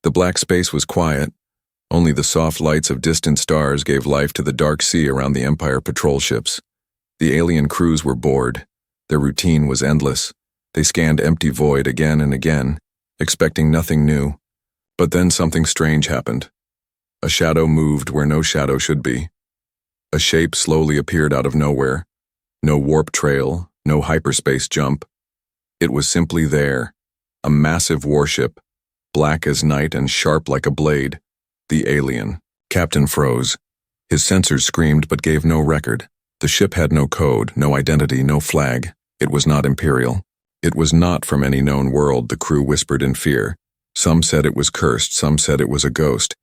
The black space was quiet. Only the soft lights of distant stars gave life to the dark sea around the Empire patrol ships. The alien crews were bored. Their routine was endless. They scanned empty void again and again, expecting nothing new. But then something strange happened. A shadow moved where no shadow should be. A shape slowly appeared out of nowhere. No warp trail, no hyperspace jump. It was simply there. A massive warship, black as night and sharp like a blade. The alien. Captain froze. His sensors screamed but gave no record. The ship had no code, no identity, no flag. It was not Imperial. It was not from any known world, the crew whispered in fear. Some said it was cursed, some said it was a ghost.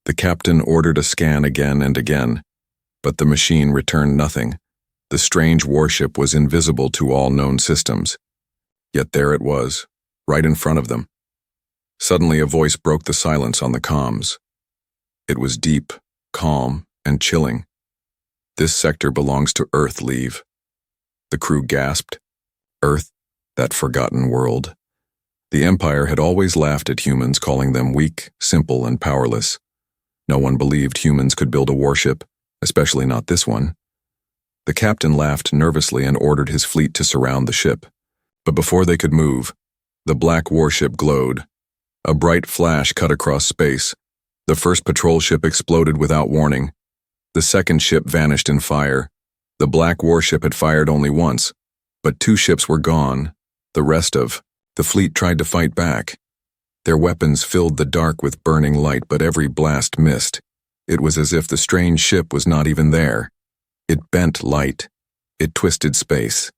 The captain ordered a scan again and again, but the machine returned nothing. The strange warship was invisible to all known systems. Yet there it was, right in front of them. Suddenly a voice broke the silence on the comms. It was deep, calm, and chilling. "This sector belongs to Earth, leave." The crew gasped. Earth, that forgotten world. The Empire had always laughed at humans, calling them weak, simple, and powerless. No one believed humans could build a warship, especially not this one. The captain laughed nervously and ordered his fleet to surround the ship. But before they could move, the black warship glowed. A bright flash cut across space. The first patrol ship exploded without warning. The second ship vanished in fire. The black warship had fired only once, but 2 ships were gone. The rest of the fleet tried to fight back. Their weapons filled the dark with burning light, but every blast missed. It was as if the strange ship was not even there. It bent light. It twisted space.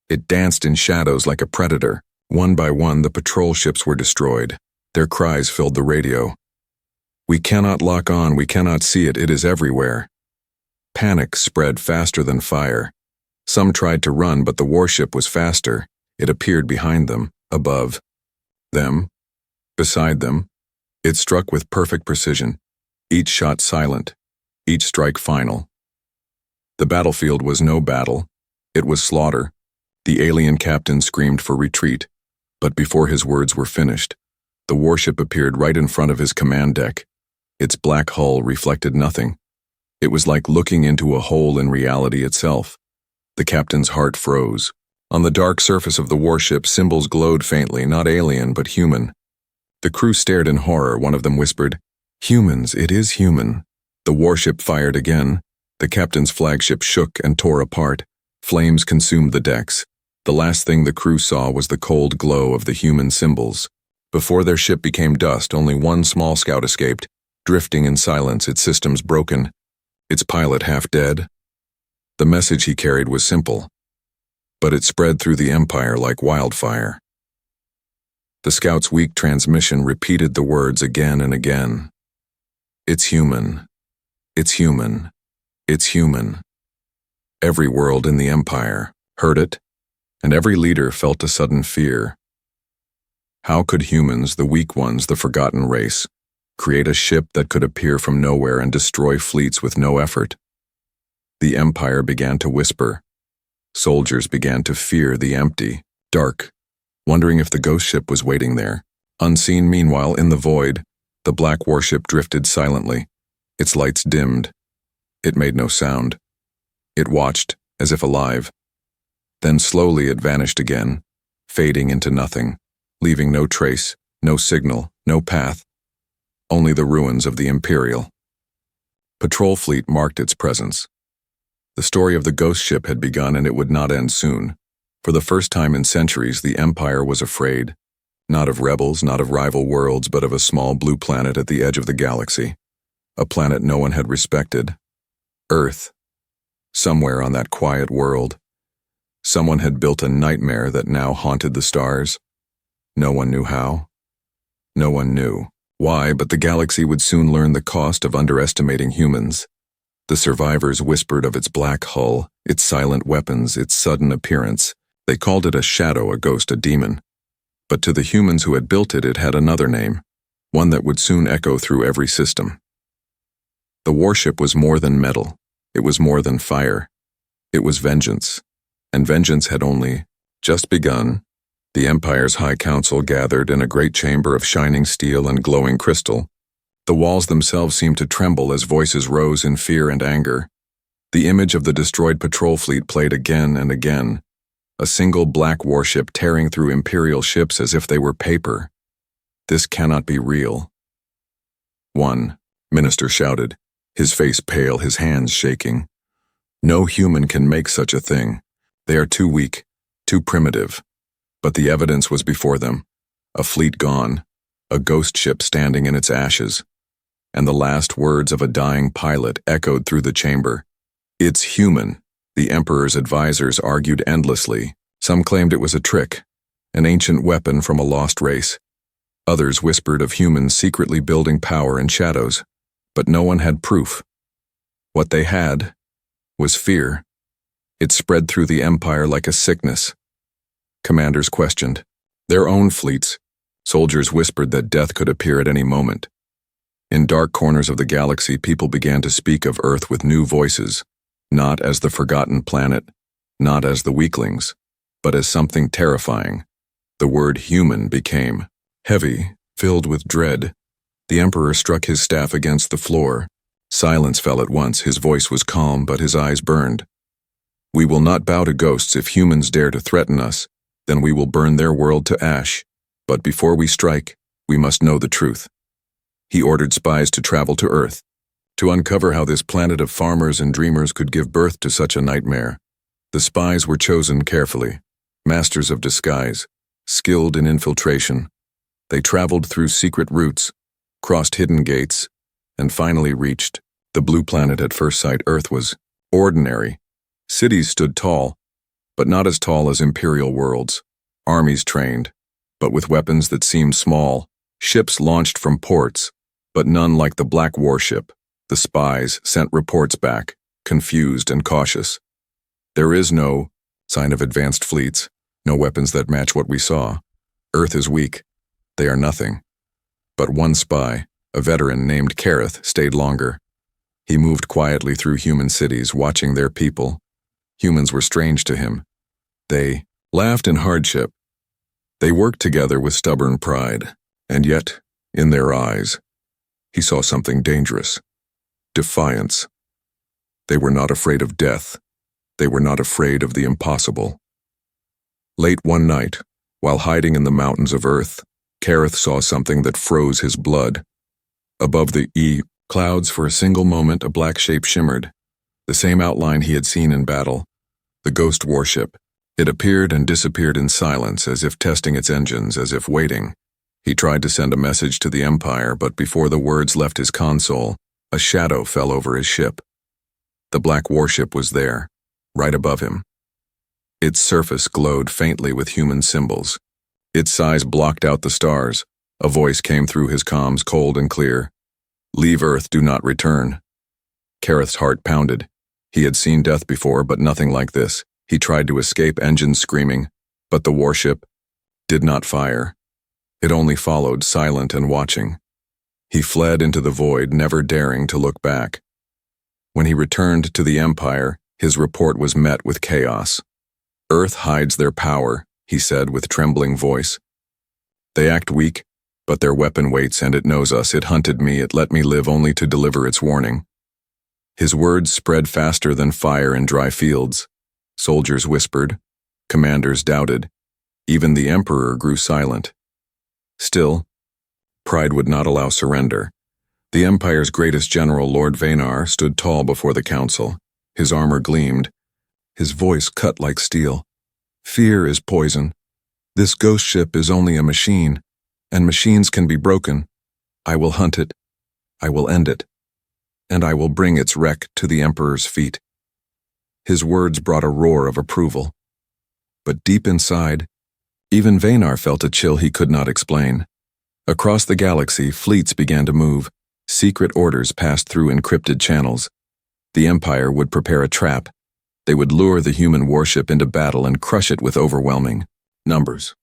It danced in shadows like a predator. One by one, the patrol ships were destroyed. Their cries filled the radio. "We cannot lock on, we cannot see it, it is everywhere." Panic spread faster than fire. Some tried to run, but the warship was faster. It appeared behind them, above them, beside them. It struck with perfect precision, each shot silent, each strike final. The battlefield was no battle. It was slaughter. The alien captain screamed for retreat, but before his words were finished, the warship appeared right in front of his command deck. Its black hull reflected nothing. It was like looking into a hole in reality itself. The captain's heart froze. On the dark surface of the warship, symbols glowed faintly, not alien, but human. The crew stared in horror. One of them whispered, "Humans, it is human." The warship fired again. The captain's flagship shook and tore apart. Flames consumed the decks. The last thing the crew saw was the cold glow of the human symbols. Before their ship became dust, only one small scout escaped, drifting in silence, its systems broken, its pilot half dead. The message he carried was simple, but it spread through the Empire like wildfire. The scout's weak transmission repeated the words again and again. "It's human. It's human. It's human." Every world in the Empire heard it, and every leader felt a sudden fear. How could humans, the weak ones, the forgotten race, create a ship that could appear from nowhere and destroy fleets with no effort? The Empire began to whisper. Soldiers began to fear the empty, dark, wondering if the ghost ship was waiting there. Unseen, meanwhile, in the void, the black warship drifted silently. Its lights dimmed. It made no sound. It watched, as if alive. Then slowly it vanished again, fading into nothing, leaving no trace, no signal, no path, only the ruins of the Imperial. Patrol fleet marked its presence. The story of the ghost ship had begun, and it would not end soon. For the first time in centuries, the Empire was afraid, not of rebels, not of rival worlds, but of a small blue planet at the edge of the galaxy. A planet no one had respected. Earth. Somewhere on that quiet world, someone had built a nightmare that now haunted the stars. No one knew how. No one knew why, but the galaxy would soon learn the cost of underestimating humans. The survivors whispered of its black hull, its silent weapons, its sudden appearance. They called it a shadow, a ghost, a demon. But to the humans who had built it, it had another name, one that would soon echo through every system. The warship was more than metal. It was more than fire. It was vengeance. And vengeance had only just begun. The Empire's High Council gathered in a great chamber of shining steel and glowing crystal. The walls themselves seemed to tremble as voices rose in fear and anger. The image of the destroyed patrol fleet played again and again, a single black warship tearing through Imperial ships as if they were paper. This cannot be real. "One," Minister shouted, his face pale, his hands shaking. "No human can make such a thing. They are too weak, too primitive." But the evidence was before them. A fleet gone, a ghost ship standing in its ashes, and the last words of a dying pilot echoed through the chamber. "It's human." The Emperor's advisors argued endlessly. Some claimed it was a trick, an ancient weapon from a lost race. Others whispered of humans secretly building power in shadows, but no one had proof. What they had was fear. It spread through the Empire like a sickness. Commanders questioned their own fleets. Soldiers whispered that death could appear at any moment. In dark corners of the galaxy, people began to speak of Earth with new voices, not as the forgotten planet, not as the weaklings, but as something terrifying. The word human became heavy, filled with dread. The Emperor struck his staff against the floor. Silence fell at once. His voice was calm, but his eyes burned. "We will not bow to ghosts. If humans dare to threaten us, then we will burn their world to ash. But before we strike, we must know the truth." He ordered spies to travel to Earth, to uncover how this planet of farmers and dreamers could give birth to such a nightmare. The spies were chosen carefully, masters of disguise, skilled in infiltration. They traveled through secret routes, crossed hidden gates, and finally reached the blue planet. At first sight, Earth was ordinary. Cities stood tall, but not as tall as imperial worlds. Armies trained, but with weapons that seemed small. Ships launched from ports, but none like the black warship. The spies sent reports back, confused and cautious. "There is no sign of advanced fleets, no weapons that match what we saw. Earth is weak. They are nothing." But one spy, a veteran named Kareth, stayed longer. He moved quietly through human cities, watching their people. Humans were strange to him. They laughed in hardship. They worked together with stubborn pride, and yet, in their eyes, he saw something dangerous. Defiance. They were not afraid of death. They were not afraid of the impossible. Late one night, while hiding in the mountains of Earth, Kareth saw something that froze his blood. Above the clouds, for a single moment, a black shape shimmered. The same outline he had seen in battle. The ghost warship. It appeared and disappeared in silence, as if testing its engines, as if waiting. He tried to send a message to the Empire, but before the words left his console, a shadow fell over his ship. The black warship was there, right above him. Its surface glowed faintly with human symbols. Its size blocked out the stars. A voice came through his comms, cold and clear. "Leave Earth, do not return." Kareth's heart pounded. He had seen death before, but nothing like this. He tried to escape, engines screaming, but the warship did not fire. It only followed, silent and watching. He fled into the void, never daring to look back. When he returned to the Empire, his report was met with chaos. "Earth hides their power," he said with trembling voice. "They act weak, but their weapon waits, and it knows us. It hunted me, it let me live only to deliver its warning." His words spread faster than fire in dry fields. Soldiers whispered, commanders doubted. Even the Emperor grew silent. Still, pride would not allow surrender. The Empire's greatest general, Lord Vanar, stood tall before the council. His armor gleamed. His voice cut like steel. "Fear is poison. This ghost ship is only a machine, and machines can be broken. I will hunt it. I will end it. And I will bring its wreck to the Emperor's feet." His words brought a roar of approval. But deep inside, even Vanar felt a chill he could not explain. Across the galaxy, fleets began to move. Secret orders passed through encrypted channels. The Empire would prepare a trap. They would lure the human warship into battle and crush it with overwhelming numbers.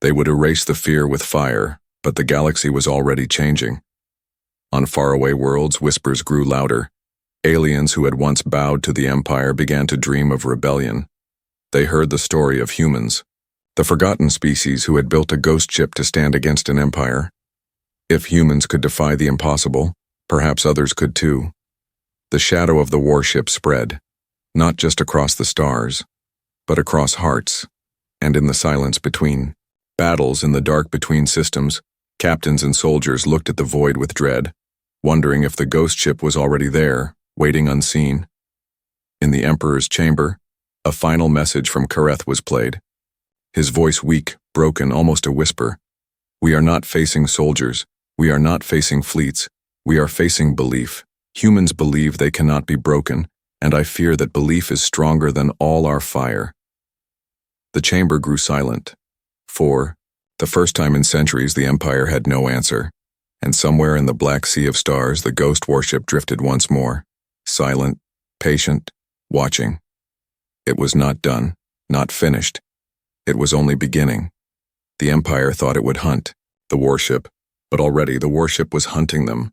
They would erase the fear with fire, but the galaxy was already changing. On faraway worlds, whispers grew louder. Aliens who had once bowed to the Empire began to dream of rebellion. They heard the story of humans, The forgotten species who had built a ghost ship to stand against an empire. If humans could defy the impossible, perhaps others could too. The shadow of the warship spread, not just across the stars, but across hearts, and in the silence between. Battles in the dark between systems, captains and soldiers looked at the void with dread, wondering if the ghost ship was already there, waiting unseen. In the Emperor's chamber, a final message from Kareth was played. His voice weak, broken, almost a whisper. We are not facing soldiers. We are not facing fleets. We are facing belief. Humans believe they cannot be broken, and I fear that belief is stronger than all our fire. The chamber grew silent. For the first time in centuries, the Empire had no answer, and somewhere in the black sea of stars, the ghost warship drifted once more, silent, patient, watching. It was not done, not finished. It was only beginning. The Empire thought it would hunt the warship, but already the warship was hunting them.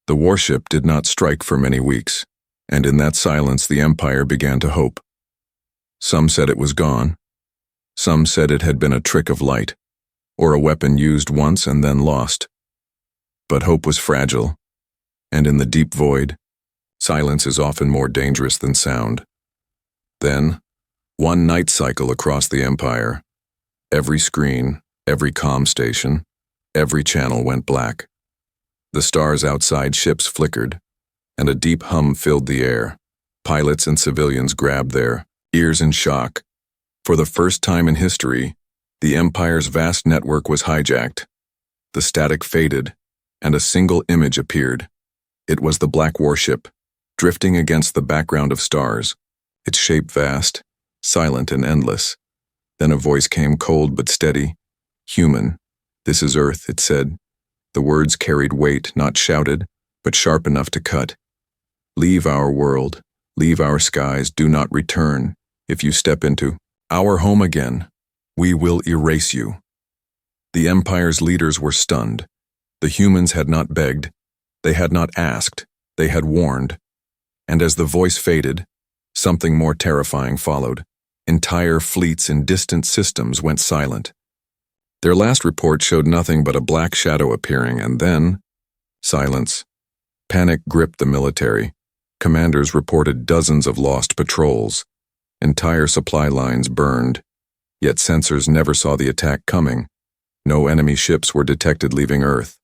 The warship did not strike for many weeks, and in that silence the Empire began to hope. Some said it was gone. Some said it had been a trick of light, or a weapon used once and then lost. But hope was fragile, and in the deep void, silence is often more dangerous than sound. Then, one night cycle across the Empire. Every screen, every comm station, every channel went black. The stars outside ships flickered, and a deep hum filled the air. Pilots and civilians grabbed their ears in shock. For the first time in history, the Empire's vast network was hijacked. The static faded, and a single image appeared. It was the black warship, drifting against the background of stars, its shape vast, silent and endless. Then a voice came, cold but steady. Human, this is Earth, it said. The words carried weight, not shouted, but sharp enough to cut. Leave our world, leave our skies, do not return. If you step into our home again, we will erase you. The Empire's leaders were stunned. The humans had not begged, they had not asked, they had warned. And as the voice faded, something more terrifying followed. Entire fleets in distant systems went silent. Their last report showed nothing but a black shadow appearing, and then silence. Panic gripped the military. Commanders reported dozens of lost patrols. Entire supply lines burned. Yet sensors never saw the attack coming. No enemy ships were detected leaving Earth.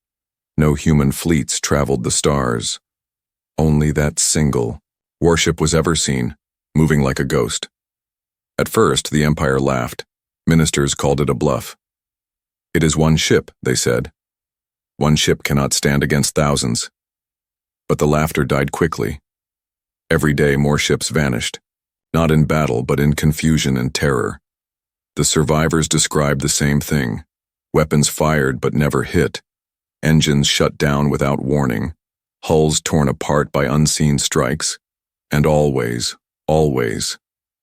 No human fleets traveled the stars. Only that single warship was ever seen, moving like a ghost. At first, the Empire laughed. Ministers called it a bluff. It is one ship, they said. One ship cannot stand against thousands. But the laughter died quickly. Every day more ships vanished, not in battle but in confusion and terror. The survivors described the same thing. Weapons fired but never hit. Engines shut down without warning. Hulls torn apart by unseen strikes. And always, always,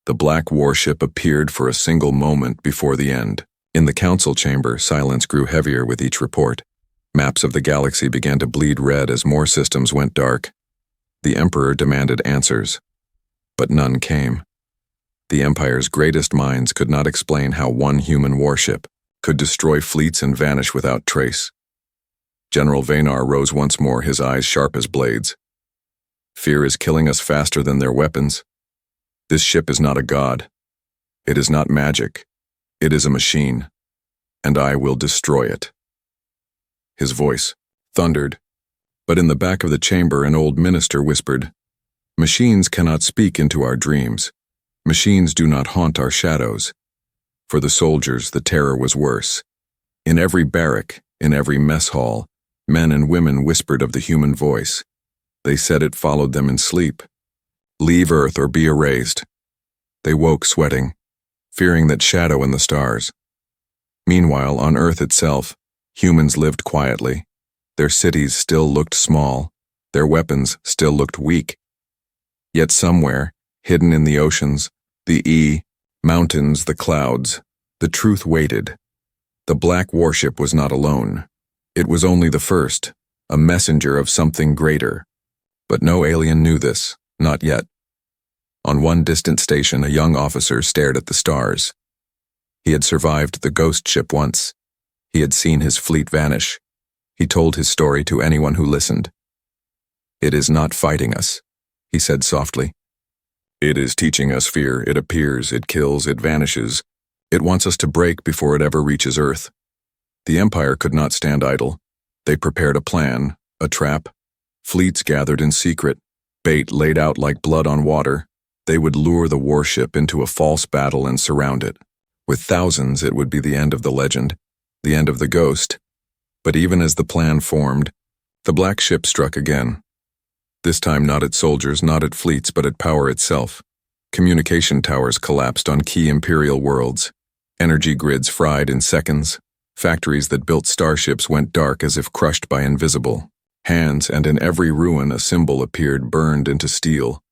the black warship appeared for a single moment before the end. In the council chamber, silence grew heavier with each report. Maps of the galaxy began to bleed red as more systems went dark. The Emperor demanded answers, but none came. The Empire's greatest minds could not explain how one human warship could destroy fleets and vanish without trace. General Vanar rose once more, his eyes sharp as blades. Fear is killing us faster than their weapons. This ship is not a god. It is not magic. It is a machine, and I will destroy it. His voice thundered, but in the back of the chamber an old minister whispered, Machines cannot speak into our dreams. Machines do not haunt our shadows. For the soldiers, the terror was worse. In every barrack, in every mess hall, men and women whispered of the human voice. They said it followed them in sleep. Leave Earth or be erased. They woke sweating, fearing that shadow in the stars. Meanwhile, on Earth itself, humans lived quietly. Their cities still looked small. Their weapons still looked weak. Yet somewhere, hidden in the oceans, the mountains, the clouds, the truth waited. The black warship was not alone. It was only the first, a messenger of something greater. But no alien knew this, not yet. On one distant station, a young officer stared at the stars. He had survived the ghost ship once. He had seen his fleet vanish. He told his story to anyone who listened. "It is not fighting us," he said softly. "It is teaching us fear. It appears, it kills, it vanishes. It wants us to break before it ever reaches Earth." The Empire could not stand idle. They prepared a plan, a trap. Fleets gathered in secret, bait laid out like blood on water. They would lure the warship into a false battle and surround it. With thousands, it would be the end of the legend, the end of the ghost. But even as the plan formed, the black ship struck again. This time not at soldiers, not at fleets, but at power itself. Communication towers collapsed on key Imperial worlds. Energy grids fried in seconds. Factories that built starships went dark as if crushed by invisible hands, and in every ruin a symbol appeared burned into steel.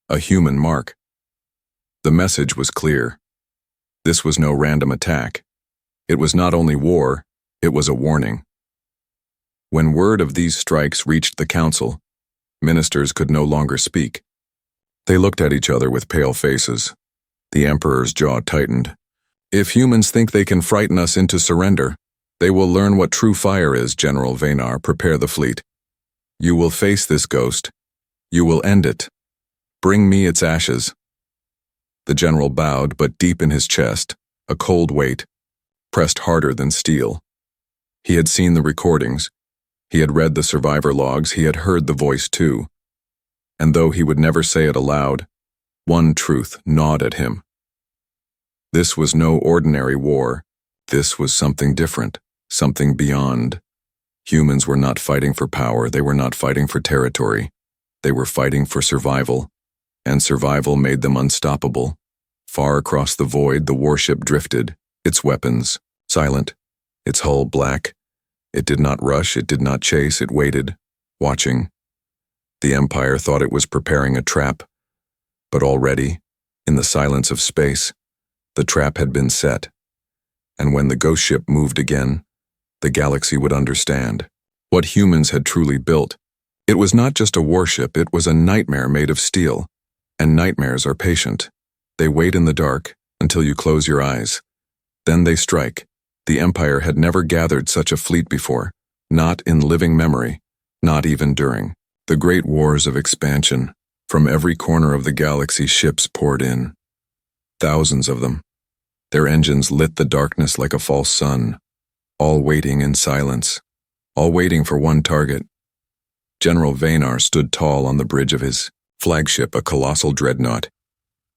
A human mark. The message was clear. This was no random attack. It was not only war, it was a warning. When word of these strikes reached the council, ministers could no longer speak. They looked at each other with pale faces. The Emperor's jaw tightened. "If humans think they can frighten us into surrender, they will learn what true fire is, General Vaynar. Prepare the fleet. You will face this ghost. You will end it. Bring me its ashes." The general bowed, but deep in his chest, a cold weight, pressed harder than steel. He had seen the recordings. He had read the survivor logs. He had heard the voice too. And though he would never say it aloud, one truth gnawed at him. This was no ordinary war. This was something different, something beyond. Humans were not fighting for power. They were not fighting for territory. They were fighting for survival, and survival made them unstoppable. Far across the void, the warship drifted, its weapons silent, its hull black. It did not rush, it did not chase, it waited, watching. The Empire thought it was preparing a trap, but already, in the silence of space, the trap had been set. And when the ghost ship moved again, the galaxy would understand what humans had truly built. It was not just a warship, it was a nightmare made of steel. And nightmares are patient. They wait in the dark until you close your eyes. Then they strike. The Empire had never gathered such a fleet before, not in living memory, not even during the great wars of expansion. From every corner of the galaxy, ships poured in. Thousands of them. Their engines lit the darkness like a false sun, all waiting in silence, all waiting for one target. General Vaynar stood tall on the bridge of his flagship, a colossal dreadnought.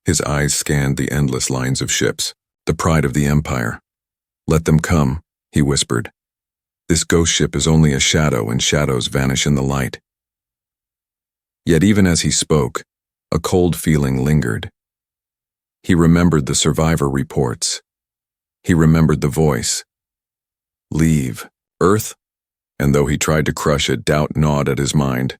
His eyes scanned the endless lines of ships, the pride of the Empire. "Let them come," he whispered. "This ghost ship is only a shadow, and shadows vanish in the light." Yet even as he spoke, a cold feeling lingered. He remembered the survivor reports. He remembered the voice. "Leave, Earth?" And though he tried to crush it, doubt gnawed at his mind.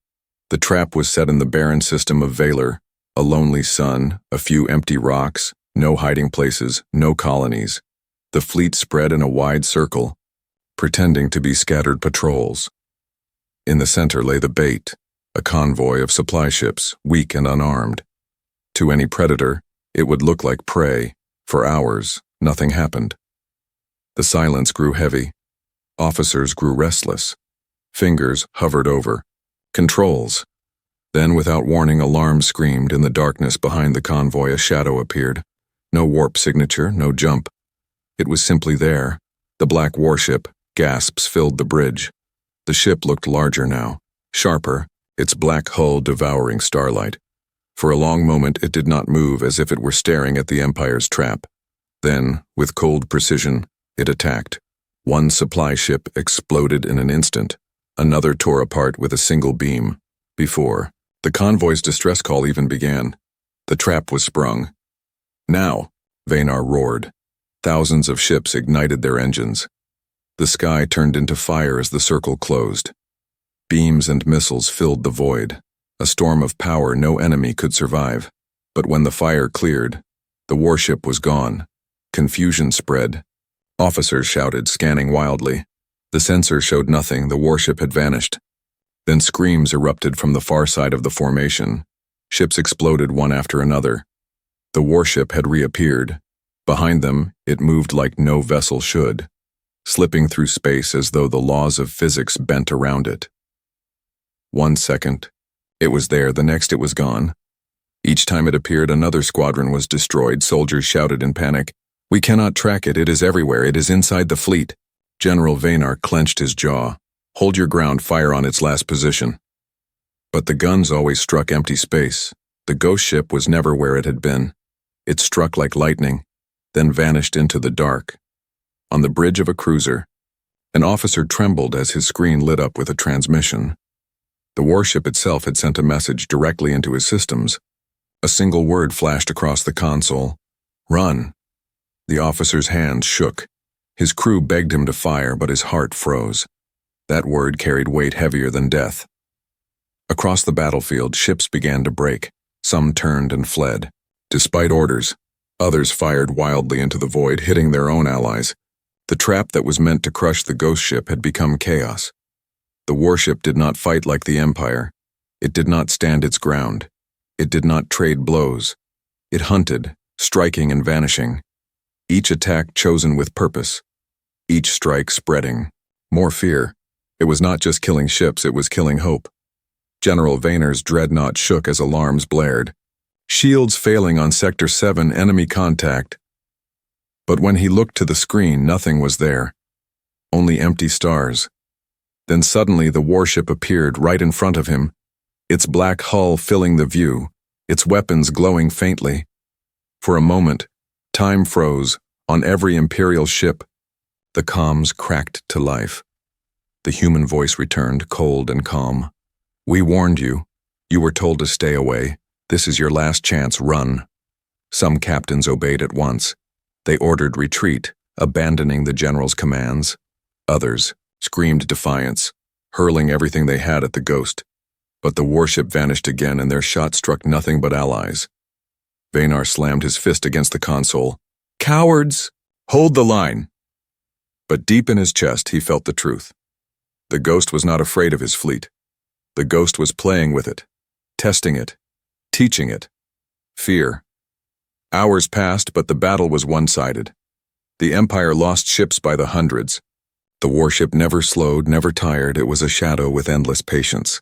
The trap was set in the barren system of Valor, a lonely sun, a few empty rocks, no hiding places, no colonies. The fleet spread in a wide circle, pretending to be scattered patrols. In the center lay the bait, a convoy of supply ships, weak and unarmed. To any predator, it would look like prey. For hours, nothing happened. The silence grew heavy. Officers grew restless. Fingers hovered over controls. Then, without warning, alarms screamed. In the darkness behind the convoy, a shadow appeared. No warp signature, no jump. It was simply there. The black warship. Gasps filled the bridge. The ship looked larger now, sharper, its black hull devouring starlight. For a long moment it did not move, as if it were staring at the Empire's trap. Then, with cold precision, it attacked. One supply ship exploded in an instant. Another tore apart with a single beam. Before the convoy's distress call even began, the trap was sprung. "Now!" Vaynar roared. Thousands of ships ignited their engines. The sky turned into fire as the circle closed. Beams and missiles filled the void, a storm of power no enemy could survive. But when the fire cleared, the warship was gone. Confusion spread. Officers shouted, scanning wildly. The sensor showed nothing. The warship had vanished. Then screams erupted from the far side of the formation. Ships exploded one after another. The warship had reappeared. Behind them, it moved like no vessel should, slipping through space as though the laws of physics bent around it. 1 second, it was there, the next it was gone. Each time it appeared, another squadron was destroyed. Soldiers shouted in panic, "We cannot track it, it is everywhere, it is inside the fleet." General Vaynar clenched his jaw. "Hold your ground, fire on its last position." But the guns always struck empty space. The ghost ship was never where it had been. It struck like lightning, then vanished into the dark. On the bridge of a cruiser, an officer trembled as his screen lit up with a transmission. The warship itself had sent a message directly into his systems. A single word flashed across the console: "Run." The officer's hands shook. His crew begged him to fire, but his heart froze. That word carried weight heavier than death. Across the battlefield, ships began to break. Some turned and fled. Despite orders, others fired wildly into the void, hitting their own allies. The trap that was meant to crush the ghost ship had become chaos. The warship did not fight like the Empire. It did not stand its ground. It did not trade blows. It hunted, striking and vanishing. Each attack chosen with purpose. Each strike spreading more fear. It was not just killing ships, it was killing hope. General Vaynar's dreadnought shook as alarms blared. Shields failing on Sector 7, enemy contact. But when he looked to the screen, nothing was there. Only empty stars. Then suddenly the warship appeared right in front of him, its black hull filling the view, its weapons glowing faintly. For a moment, time froze on every Imperial ship. The comms cracked to life. The human voice returned, cold and calm. "We warned you. You were told to stay away. This is your last chance, run." Some captains obeyed at once. They ordered retreat, abandoning the general's commands. Others screamed defiance, hurling everything they had at the ghost. But the warship vanished again, and their shot struck nothing but allies. Vaynar slammed his fist against the console. "Cowards! Hold the line!" But deep in his chest, he felt the truth. The ghost was not afraid of his fleet. The ghost was playing with it, testing it, teaching it. Fear. Hours passed, but the battle was one-sided. The Empire lost ships by the hundreds. The warship never slowed, never tired. It was a shadow with endless patience.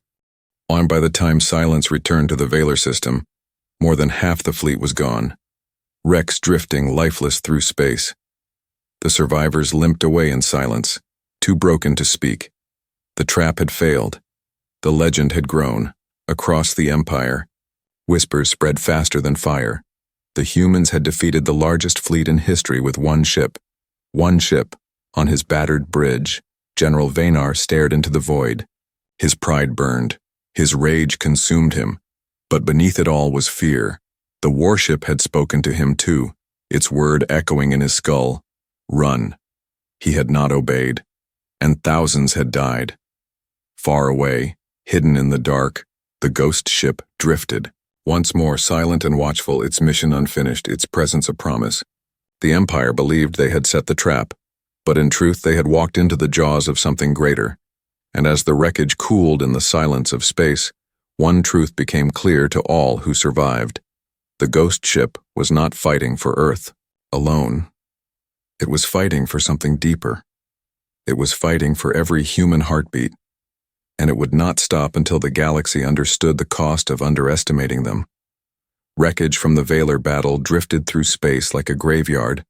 And by the time silence returned to the Vaylor system, more than half the fleet was gone. Wrecks drifting lifeless through space. The survivors limped away in silence, too broken to speak. The trap had failed. The legend had grown. Across the Empire, whispers spread faster than fire. The humans had defeated the largest fleet in history with one ship. One ship. On his battered bridge, General Vaynar stared into the void. His pride burned. His rage consumed him. But beneath it all was fear. The warship had spoken to him too, its word echoing in his skull. Run. He had not obeyed. And thousands had died. Far away, hidden in the dark, the ghost ship drifted. Once more silent and watchful, its mission unfinished, its presence a promise. The Empire believed they had set the trap, but in truth they had walked into the jaws of something greater. And as the wreckage cooled in the silence of space, one truth became clear to all who survived. The ghost ship was not fighting for Earth alone. It was fighting for something deeper. It was fighting for every human heartbeat. And it would not stop until the galaxy understood the cost of underestimating them. Wreckage from the Vaylor battle drifted through space like a graveyard.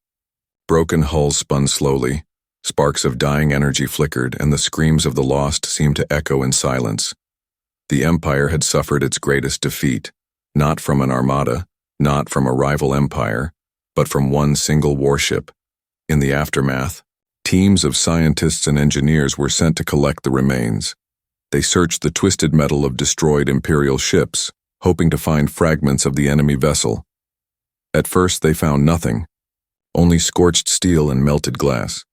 Broken hulls spun slowly, sparks of dying energy flickered, and the screams of the lost seemed to echo in silence. The Empire had suffered its greatest defeat, not from an armada, not from a rival empire, but from one single warship. In the aftermath, teams of scientists and engineers were sent to collect the remains. They searched the twisted metal of destroyed Imperial ships, hoping to find fragments of the enemy vessel. At first they found nothing, only scorched steel and melted glass.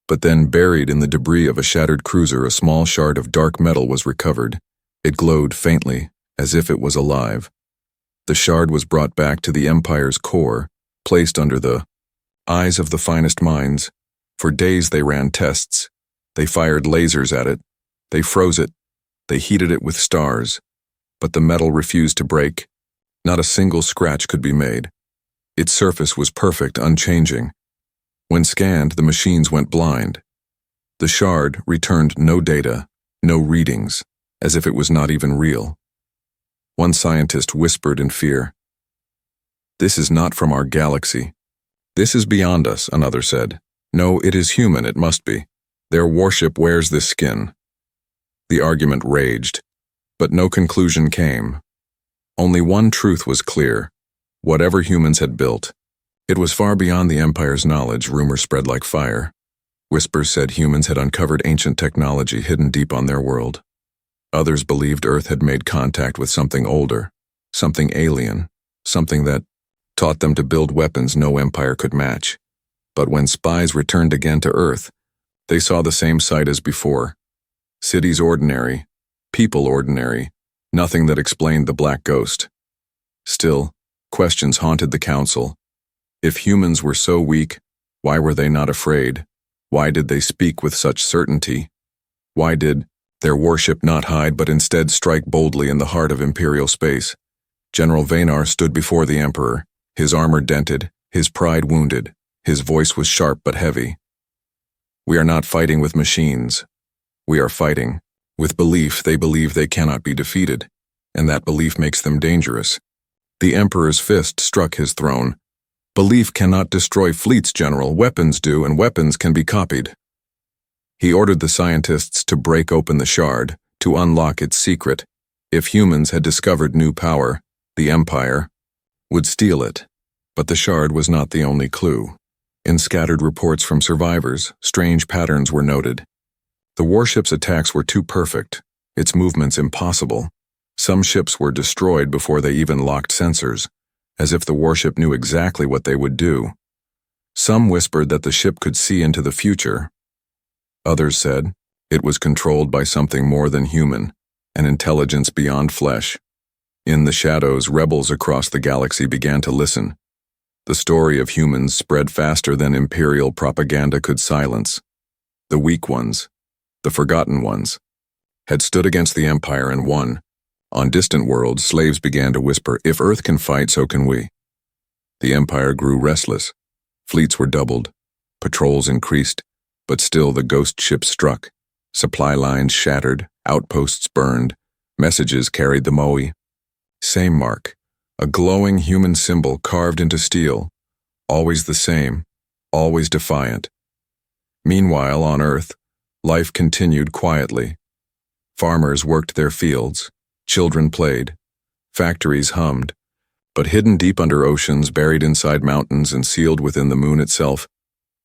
But then, buried in the debris of a shattered cruiser, a small shard of dark metal was recovered. It glowed faintly, as if it was alive. The shard was brought back to the Empire's core, placed under the eyes of the finest minds. For days they ran tests. They fired lasers at it. They froze it. They heated it with stars. But the metal refused to break. Not a single scratch could be made. Its surface was perfect, unchanging. When scanned, the machines went blind. The shard returned no data, no readings, as if it was not even real. One scientist whispered in fear, "This is not from our galaxy." "This is beyond us," another said. "No, it is human, it must be. Their warship wears this skin." The argument raged, but no conclusion came. Only one truth was clear. Whatever humans had built, it was far beyond the Empire's knowledge. Rumors spread like fire. Whispers said humans had uncovered ancient technology hidden deep on their world. Others believed Earth had made contact with something older, something alien, something that taught them to build weapons no empire could match. But when spies returned again to Earth, they saw the same sight as before. Cities ordinary, people ordinary, nothing that explained the black ghost. Still, questions haunted the council. If humans were so weak, why were they not afraid? Why did they speak with such certainty? Why did their warship not hide but instead strike boldly in the heart of Imperial space? General Vanar stood before the Emperor, his armor dented, his pride wounded. His voice was sharp but heavy. "We are not fighting with machines. We are fighting with belief. They believe they cannot be defeated, and that belief makes them dangerous." The Emperor's fist struck his throne. "Belief cannot destroy fleets, General. Weapons do, and weapons can be copied." He ordered the scientists to break open the shard, to unlock its secret. If humans had discovered new power, the Empire would steal it. But the shard was not the only clue. In scattered reports from survivors, strange patterns were noted. The warship's attacks were too perfect, its movements impossible. Some ships were destroyed before they even locked sensors, as if the warship knew exactly what they would do. Some whispered that the ship could see into the future. Others said it was controlled by something more than human, an intelligence beyond flesh. In the shadows, rebels across the galaxy began to listen. The story of humans spread faster than Imperial propaganda could silence. The weak ones, the forgotten ones, had stood against the Empire and won. On distant worlds, slaves began to whisper, "If Earth can fight, so can we." The Empire grew restless. Fleets were doubled. Patrols increased, but still the ghost ships struck. Supply lines shattered, outposts burned. Messages carried the Moe. Same mark, a glowing human symbol carved into steel. Always the same, always defiant. Meanwhile, on Earth, life continued quietly. Farmers worked their fields. Children played. Factories hummed. But hidden deep under oceans, buried inside mountains and sealed within the moon itself,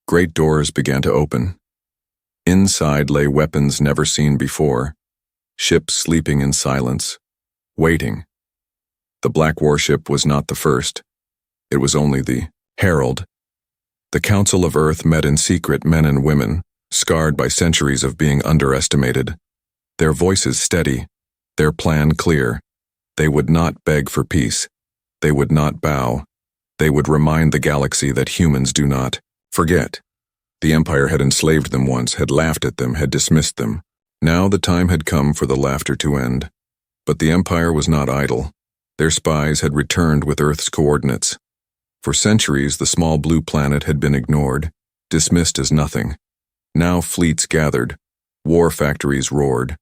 great doors began to open. Inside lay weapons never seen before, ships sleeping in silence, waiting. The black warship was not the first. It was only the herald. The Council of Earth met in secret, men and women, scarred by centuries of being underestimated. Their voices steady, their plan clear. They would not beg for peace. They would not bow. They would remind the galaxy that humans do not forget. The Empire had enslaved them once, had laughed at them, had dismissed them. Now the time had come for the laughter to end. But the Empire was not idle. Their spies had returned with Earth's coordinates. For centuries, the small blue planet had been ignored, dismissed as nothing. Now fleets gathered. War factories roared.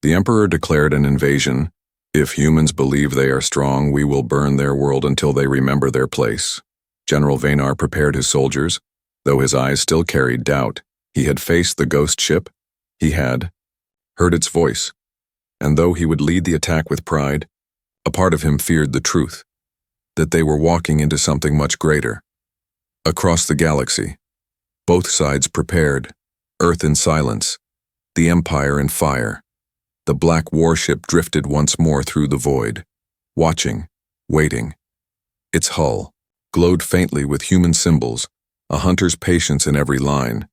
The Emperor declared an invasion. "If humans believe they are strong, we will burn their world until they remember their place." General Vanar prepared his soldiers. Though his eyes still carried doubt, he had faced the ghost ship. He had heard its voice. And though he would lead the attack with pride, a part of him feared the truth, that they were walking into something much greater. Across the galaxy, both sides prepared, Earth in silence, the Empire in fire. The black warship drifted once more through the void, watching, waiting. Its hull glowed faintly with human symbols, a hunter's patience in every line.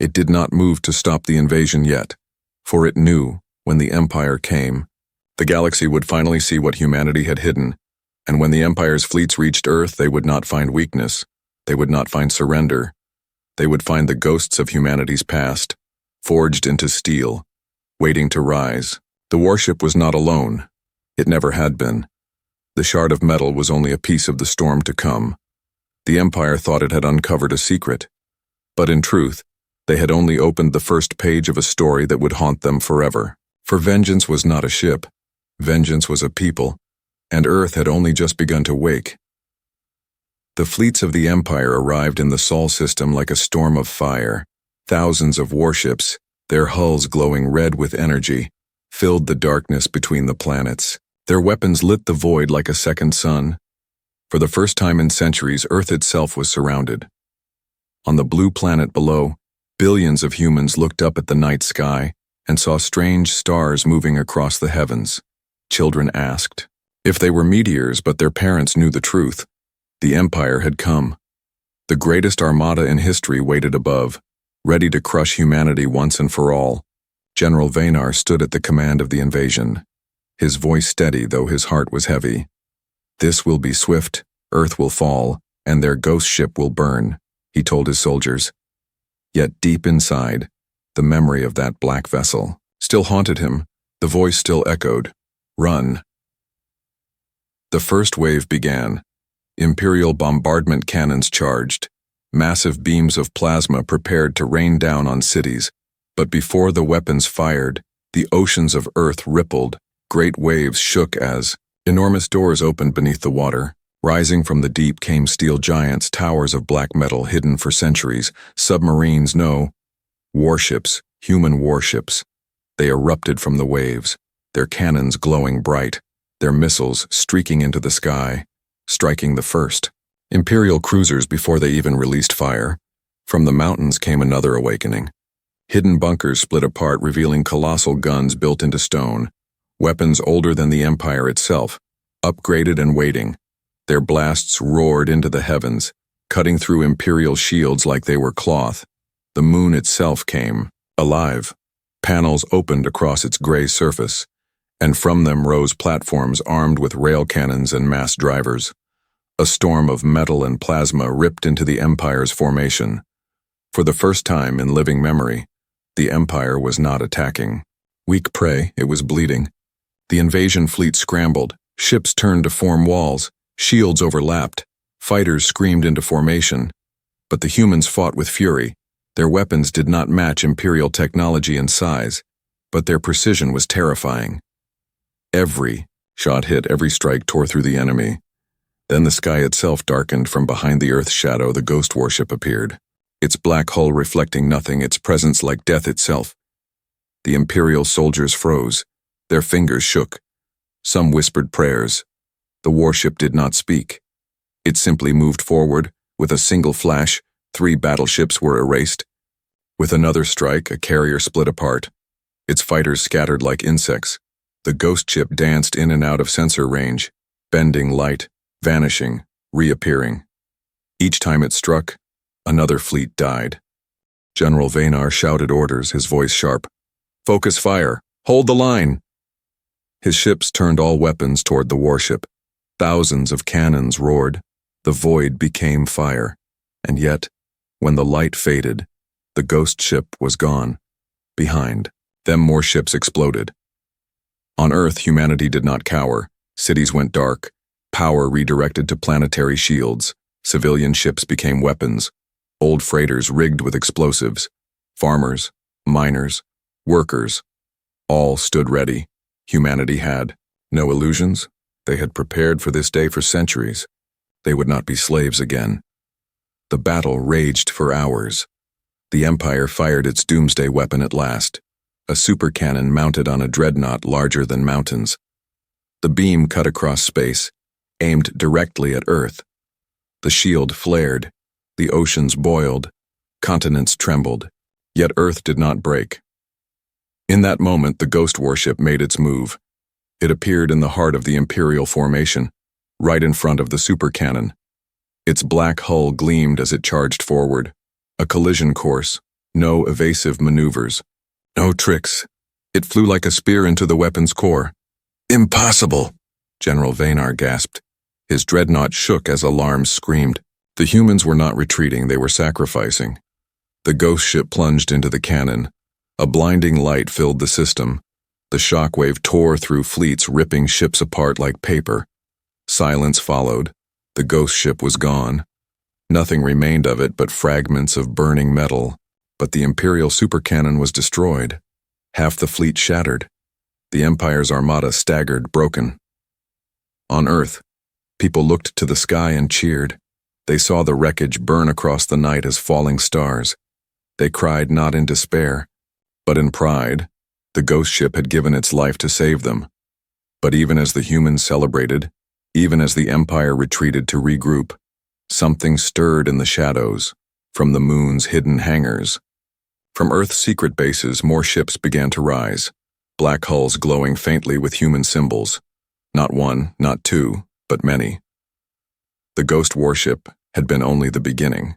It did not move to stop the invasion yet, for it knew, when the Empire came, the galaxy would finally see what humanity had hidden, and when the Empire's fleets reached Earth, they would not find weakness, they would not find surrender, they would find the ghosts of humanity's past, forged into steel, waiting to rise. The warship was not alone. It never had been. The shard of metal was only a piece of the storm to come. The Empire thought it had uncovered a secret. But in truth, they had only opened the first page of a story that would haunt them forever. For vengeance was not a ship. Vengeance was a people, and Earth had only just begun to wake. The fleets of the Empire arrived in the Sol system like a storm of fire. Thousands of warships, their hulls glowing red with energy, filled the darkness between the planets. Their weapons lit the void like a second sun. For the first time in centuries, Earth itself was surrounded. On the blue planet below, billions of humans looked up at the night sky and saw strange stars moving across the heavens. Children asked if they were meteors, but their parents knew the truth. The Empire had come. The greatest armada in history waited above, ready to crush humanity once and for all. General Vanar stood at the command of the invasion, his voice steady though his heart was heavy. "This will be swift, Earth will fall, and their ghost ship will burn," he told his soldiers. Yet deep inside, the memory of that black vessel still haunted him. The voice still echoed, "Run." The first wave began. Imperial bombardment cannons charged. Massive beams of plasma prepared to rain down on cities. But before the weapons fired, the oceans of Earth rippled. Great waves shook as enormous doors opened beneath the water. Rising from the deep came steel giants, towers of black metal hidden for centuries. Submarines, no. Warships, human warships. They erupted from the waves, their cannons glowing bright, their missiles streaking into the sky, striking the first Imperial cruisers before they even released fire. From the mountains came another awakening. Hidden bunkers split apart, revealing colossal guns built into stone, weapons older than the Empire itself, upgraded and waiting. Their blasts roared into the heavens, cutting through Imperial shields like they were cloth. The moon itself came, alive. Panels opened across its gray surface, and from them rose platforms armed with rail cannons and mass drivers. A storm of metal and plasma ripped into the Empire's formation. For the first time in living memory, the Empire was not attacking. Weak prey, it was bleeding. The invasion fleet scrambled, ships turned to form walls, shields overlapped, fighters screamed into formation. But the humans fought with fury. Their weapons did not match Imperial technology and size, but their precision was terrifying. Every shot hit, every strike tore through the enemy. Then the sky itself darkened. From behind the Earth's shadow, the ghost warship appeared, its black hull reflecting nothing, its presence like death itself. The Imperial soldiers froze. Their fingers shook. Some whispered prayers. The warship did not speak. It simply moved forward. With a single flash, 3 battleships were erased. With another strike, a carrier split apart. Its fighters scattered like insects. The ghost ship danced in and out of sensor range, bending light, vanishing, reappearing. Each time it struck, another fleet died. General Vanar shouted orders, his voice sharp. "Focus fire! Hold the line!" His ships turned all weapons toward the warship. Thousands of cannons roared. The void became fire. And yet, when the light faded, the ghost ship was gone. Behind them, more ships exploded. On Earth, humanity did not cower. Cities went dark. Power redirected to planetary shields. Civilian ships became weapons. Old freighters rigged with explosives. Farmers, miners, workers, all stood ready. Humanity had no illusions. They had prepared for this day for centuries. They would not be slaves again. The battle raged for hours. The Empire fired its doomsday weapon at last, a supercannon mounted on a dreadnought larger than mountains. The beam cut across space, aimed directly at Earth. The shield flared, the oceans boiled, continents trembled, yet Earth did not break. In that moment, the ghost warship made its move. It appeared in the heart of the Imperial formation, right in front of the supercannon. Its black hull gleamed as it charged forward. A collision course, no evasive maneuvers, no tricks. It flew like a spear into the weapon's core. "Impossible!" General Vanar gasped. His dreadnought shook as alarms screamed. The humans were not retreating, they were sacrificing. The ghost ship plunged into the cannon. A blinding light filled the system. The shockwave tore through fleets, ripping ships apart like paper. Silence followed. The ghost ship was gone. Nothing remained of it but fragments of burning metal, but the Imperial supercannon was destroyed. Half the fleet shattered. The Empire's armada staggered, broken. On Earth, people looked to the sky and cheered. They saw the wreckage burn across the night as falling stars. They cried not in despair, but in pride. The ghost ship had given its life to save them. But even as the humans celebrated, even as the Empire retreated to regroup, something stirred in the shadows, from the moon's hidden hangars. From Earth's secret bases, more ships began to rise, black hulls glowing faintly with human symbols. Not one, not two, but many. The ghost warship had been only the beginning.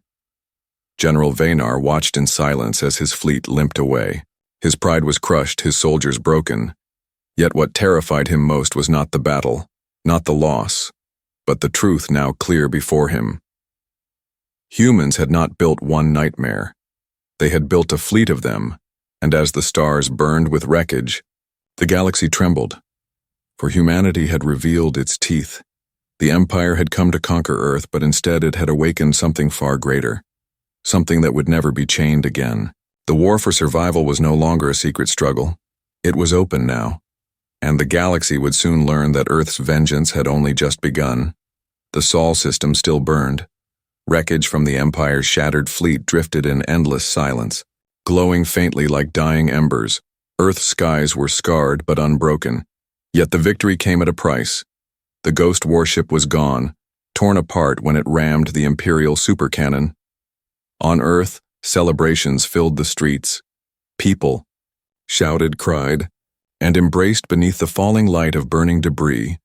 General Vanar watched in silence as his fleet limped away. His pride was crushed, his soldiers broken. Yet what terrified him most was not the battle, not the loss, but the truth now clear before him. Humans had not built one nightmare. They had built a fleet of them, and as the stars burned with wreckage, the galaxy trembled. For humanity had revealed its teeth. The Empire had come to conquer Earth, but instead it had awakened something far greater, something that would never be chained again. The war for survival was no longer a secret struggle. It was open now, and the galaxy would soon learn that Earth's vengeance had only just begun. The Sol system still burned. Wreckage from the Empire's shattered fleet drifted in endless silence, glowing faintly like dying embers. Earth's skies were scarred but unbroken. Yet the victory came at a price. The ghost warship was gone, torn apart when it rammed the Imperial supercannon. On Earth, celebrations filled the streets. People shouted, cried, and embraced beneath the falling light of burning debris.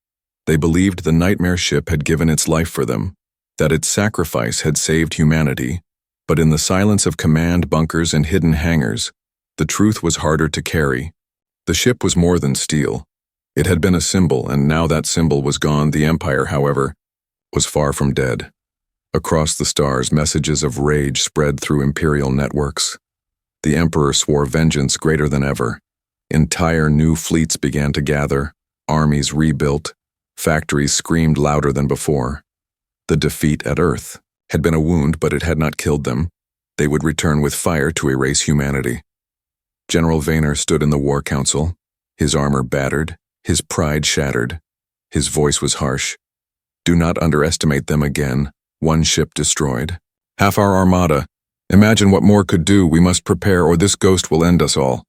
They believed the nightmare ship had given its life for them, that its sacrifice had saved humanity. But in the silence of command bunkers and hidden hangars, the truth was harder to carry. The ship was more than steel. It had been a symbol, and now that symbol was gone. The Empire, however, was far from dead. Across the stars, messages of rage spread through Imperial networks. The Emperor swore vengeance greater than ever. Entire new fleets began to gather, armies rebuilt, factories screamed louder than before. The defeat at Earth had been a wound, but it had not killed them. They would return with fire to erase humanity. General Vanar stood in the War Council, his armor battered, his pride shattered. His voice was harsh. Do not underestimate them again. One ship destroyed. Half our armada. Imagine what more could do. We must prepare, or this ghost will end us all.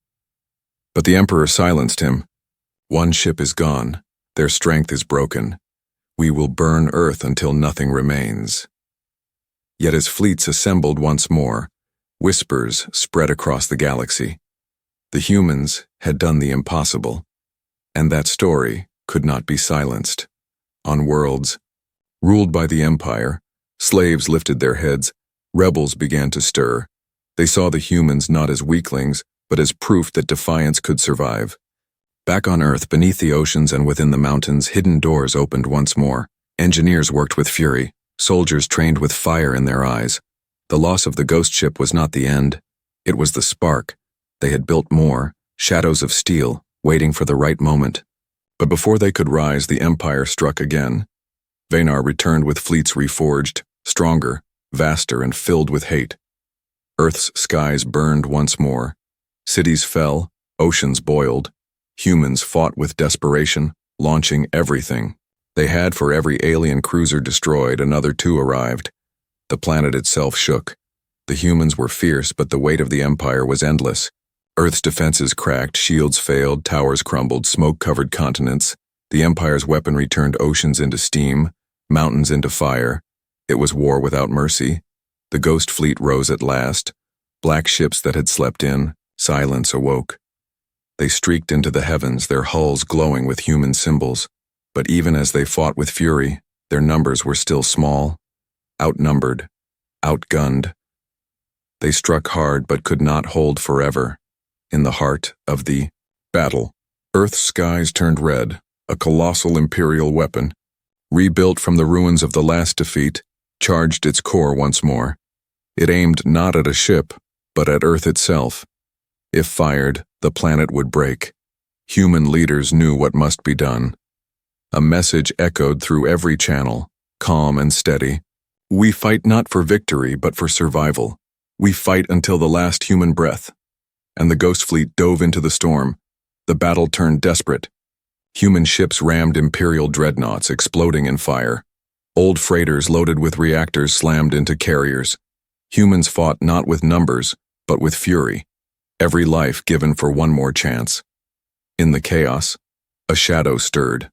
But the Emperor silenced him. One ship is gone. Their strength is broken. We will burn Earth until nothing remains. Yet as fleets assembled once more, whispers spread across the galaxy. The humans had done the impossible, and that story could not be silenced. On worlds ruled by the Empire, slaves lifted their heads, rebels began to stir. They saw the humans not as weaklings, but as proof that defiance could survive. Back on Earth, beneath the oceans and within the mountains, hidden doors opened once more. Engineers worked with fury, soldiers trained with fire in their eyes. The loss of the ghost ship was not the end. It was the spark. They had built more, shadows of steel, waiting for the right moment. But before they could rise, the Empire struck again. Vanar returned with fleets reforged, stronger, vaster, and filled with hate. Earth's skies burned once more. Cities fell, oceans boiled. Humans fought with desperation, launching everything. They had, for every alien cruiser destroyed, another two arrived. The planet itself shook. The humans were fierce, but the weight of the Empire was endless. Earth's defenses cracked, shields failed, towers crumbled, smoke-covered continents. The Empire's weaponry turned oceans into steam, mountains into fire. It was war without mercy. The ghost fleet rose at last. Black ships that had slept in, silence awoke. They streaked into the heavens, their hulls glowing with human symbols. But even as they fought with fury, their numbers were still small, outnumbered, outgunned. They struck hard but could not hold forever. In the heart of the battle, Earth's skies turned red, a colossal Imperial weapon, rebuilt from the ruins of the last defeat, charged its core once more. It aimed not at a ship, but at Earth itself. If fired, the planet would break. Human leaders knew what must be done. A message echoed through every channel, calm and steady. We fight not for victory, but for survival. We fight until the last human breath. And the Ghost Fleet dove into the storm. The battle turned desperate. Human ships rammed Imperial dreadnoughts, exploding in fire. Old freighters loaded with reactors slammed into carriers. Humans fought not with numbers, but with fury. Every life given for one more chance. In the chaos, a shadow stirred.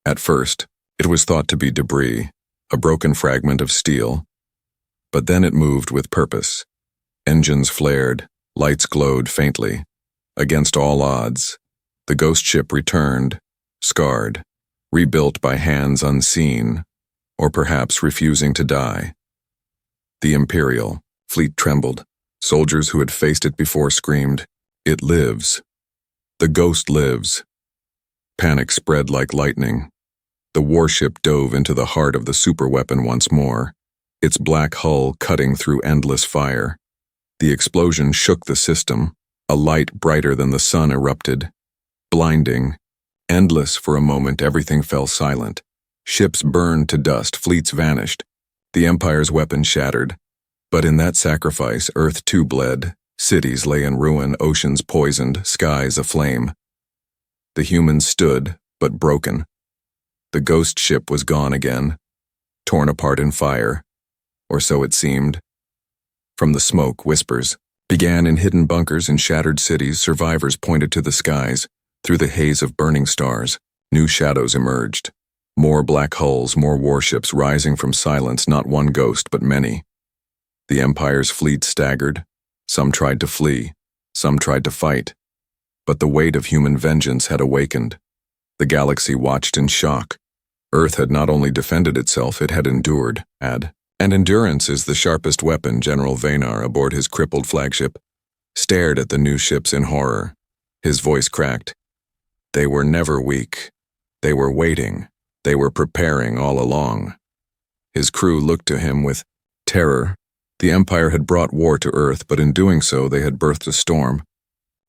At first, it was thought to be debris, a broken fragment of steel. But then it moved with purpose. Engines flared, lights glowed faintly. Against all odds, the ghost ship returned, scarred, rebuilt by hands unseen, or perhaps refusing to die. The Imperial fleet trembled. Soldiers who had faced it before screamed, "It lives. The ghost lives." Panic spread like lightning. The warship dove into the heart of the superweapon once more, its black hull cutting through endless fire. The explosion shook the system. A light brighter than the sun erupted. Blinding, endless. For a moment everything fell silent. Ships burned to dust, fleets vanished. The Empire's weapon shattered. But in that sacrifice, Earth too bled. Cities lay in ruin, oceans poisoned, skies aflame. The humans stood, but broken. The ghost ship was gone again, torn apart in fire, or so it seemed. From the smoke, whispers began in hidden bunkers in shattered cities. Survivors pointed to the skies. Through the haze of burning stars, new shadows emerged. More black hulls, more warships rising from silence, not one ghost, but many. The Empire's fleet staggered. Some tried to flee, some tried to fight. But the weight of human vengeance had awakened. The galaxy watched in shock. Earth had not only defended itself, it had endured. And endurance is the sharpest weapon. General Vanar, aboard his crippled flagship, stared at the new ships in horror. His voice cracked. They were never weak. They were waiting. They were preparing all along. His crew looked to him with terror. The Empire had brought war to Earth, but in doing so they had birthed a storm.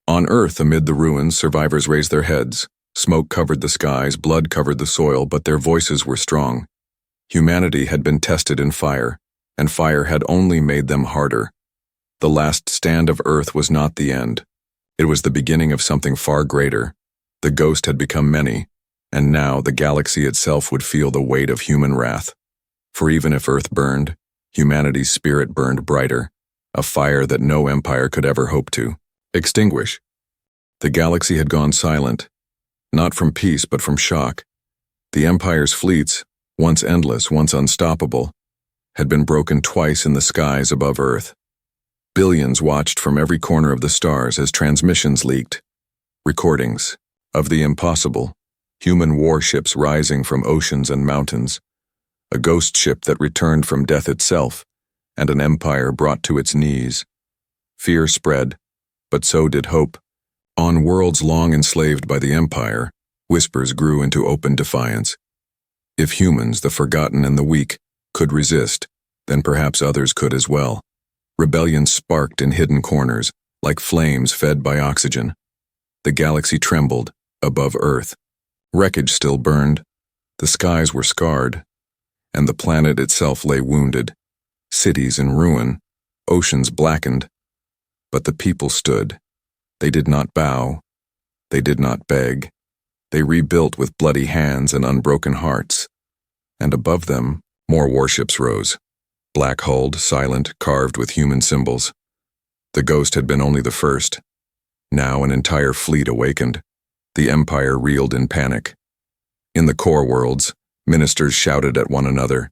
On Earth, amid the ruins, survivors raised their heads. Smoke covered the skies, blood covered the soil, but their voices were strong. Humanity had been tested in fire, and fire had only made them harder. The last stand of Earth was not the end. It was the beginning of something far greater. The ghost had become many, and now the galaxy itself would feel the weight of human wrath. For even if Earth burned, humanity's spirit burned brighter, a fire that no empire could ever hope to extinguish. The galaxy had gone silent, not from peace but from shock. The Empire's fleets, once endless, once unstoppable, had been broken twice in the skies above Earth. Billions watched from every corner of the stars as transmissions leaked. Recordings of the impossible, human warships rising from oceans and mountains, a ghost ship that returned from death itself, and an empire brought to its knees. Fear spread, but so did hope. On worlds long enslaved by the Empire, whispers grew into open defiance. If humans, the forgotten and the weak, could resist, then perhaps others could as well. Rebellion sparked in hidden corners, like flames fed by oxygen. The galaxy trembled, above Earth. Wreckage still burned, the skies were scarred, and the planet itself lay wounded, cities in ruin, oceans blackened. But the people stood. They did not bow. They did not beg. They rebuilt with bloody hands and unbroken hearts. And above them, more warships rose, black-hulled, silent, carved with human symbols. The ghost had been only the first. Now an entire fleet awakened. The Empire reeled in panic. In the core worlds, ministers shouted at one another,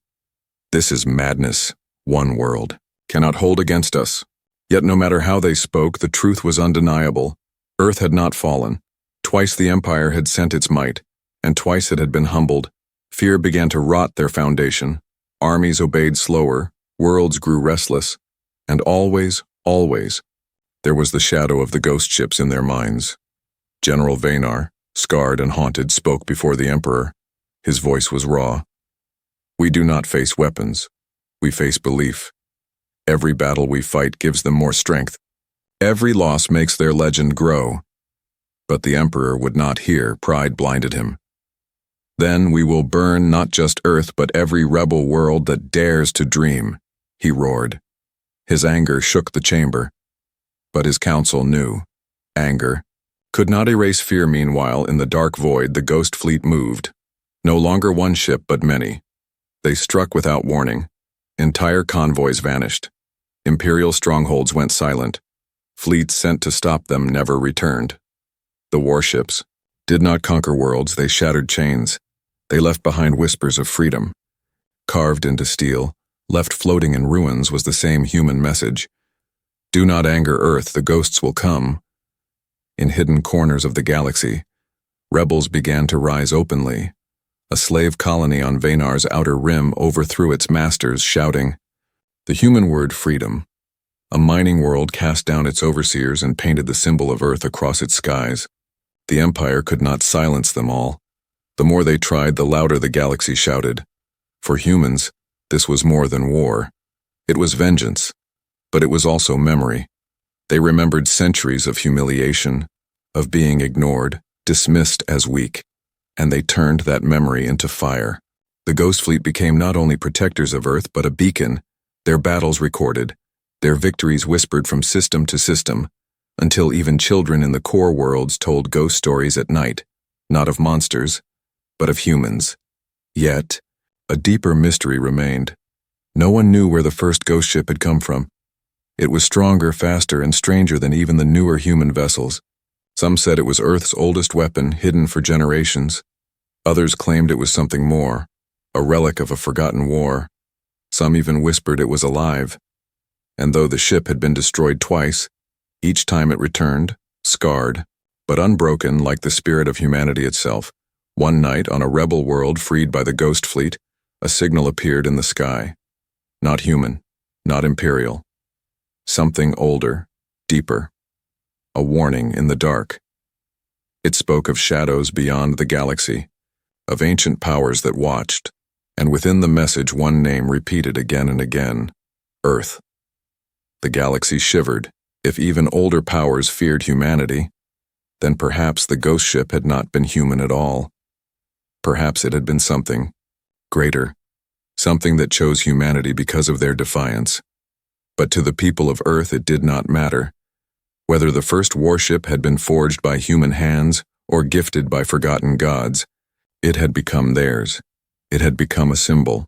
"This is madness. One world cannot hold against us." Yet no matter how they spoke, the truth was undeniable. Earth had not fallen. Twice the Empire had sent its might, and twice it had been humbled. Fear began to rot their foundation. Armies obeyed slower, worlds grew restless, and always, there was the shadow of the ghost ships in their minds. General Vanar, scarred and haunted, spoke before the Emperor. His voice was raw. "We do not face weapons. We face belief. Every battle we fight gives them more strength. Every loss makes their legend grow." But the Emperor would not hear. Pride blinded him. Then we will burn not just Earth but every rebel world that dares to dream, he roared. His anger shook the chamber. But his council knew. Anger could not erase fear. Meanwhile, in the dark void, the ghost fleet moved. No longer one ship but many. They struck without warning. Entire convoys vanished. Imperial strongholds went silent. Fleets sent to stop them never returned. The warships did not conquer worlds, they shattered chains. They left behind whispers of freedom. Carved into steel, left floating in ruins was the same human message. Do not anger Earth, the ghosts will come. In hidden corners of the galaxy, rebels began to rise openly. A slave colony on Vaynar's outer rim overthrew its masters, shouting the human word freedom. A mining world cast down its overseers and painted the symbol of Earth across its skies. The Empire could not silence them all. The more they tried, the louder the galaxy shouted. For humans, this was more than war. It was vengeance, but it was also memory. They remembered centuries of humiliation, of being ignored, dismissed as weak, and they turned that memory into fire. The Ghost Fleet became not only protectors of Earth but a beacon, their battles recorded, their victories whispered from system to system, until even children in the core worlds told ghost stories at night, not of monsters, but of humans. Yet, a deeper mystery remained. No one knew where the first ghost ship had come from. It was stronger, faster, and stranger than even the newer human vessels. Some said it was Earth's oldest weapon, hidden for generations. Others claimed it was something more, a relic of a forgotten war. Some even whispered it was alive. And though the ship had been destroyed twice, each time it returned, scarred, but unbroken like the spirit of humanity itself. One night, on a rebel world freed by the Ghost Fleet, a signal appeared in the sky. Not human, not imperial. Something older, deeper. A warning in the dark. It spoke of shadows beyond the galaxy, of ancient powers that watched, and within the message one name repeated again and again: Earth. The galaxy shivered. If even older powers feared humanity, then perhaps the ghost ship had not been human at all. Perhaps it had been something greater, something that chose humanity because of their defiance. But to the people of Earth it did not matter. Whether the first warship had been forged by human hands or gifted by forgotten gods, it had become theirs. It had become a symbol,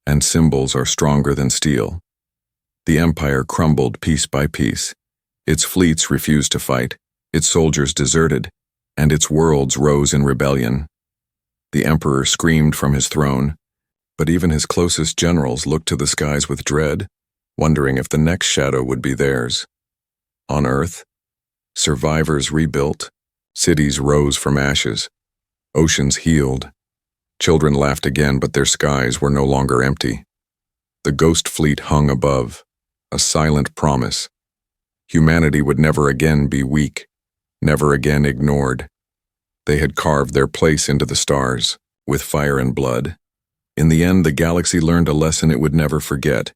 and symbols are stronger than steel. The Empire crumbled piece by piece. Its fleets refused to fight, its soldiers deserted, and its worlds rose in rebellion. The Emperor screamed from his throne, but even his closest generals looked to the skies with dread, wondering if the next shadow would be theirs. On Earth, survivors rebuilt, cities rose from ashes, oceans healed. Children laughed again, but their skies were no longer empty. The Ghost Fleet hung above, a silent promise. Humanity would never again be weak, never again ignored. They had carved their place into the stars, with fire and blood. In the end, the galaxy learned a lesson it would never forget.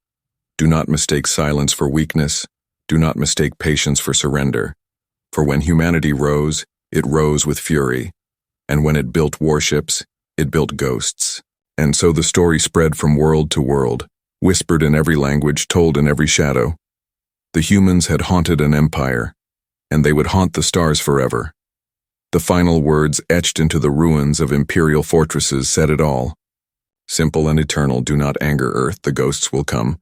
Do not mistake silence for weakness. Do not mistake patience for surrender. For when humanity rose, it rose with fury. And when it built warships, it built ghosts. And so the story spread from world to world, whispered in every language, told in every shadow. The humans had haunted an empire, and they would haunt the stars forever. The final words etched into the ruins of imperial fortresses said it all. Simple and eternal, do not anger Earth, the ghosts will come.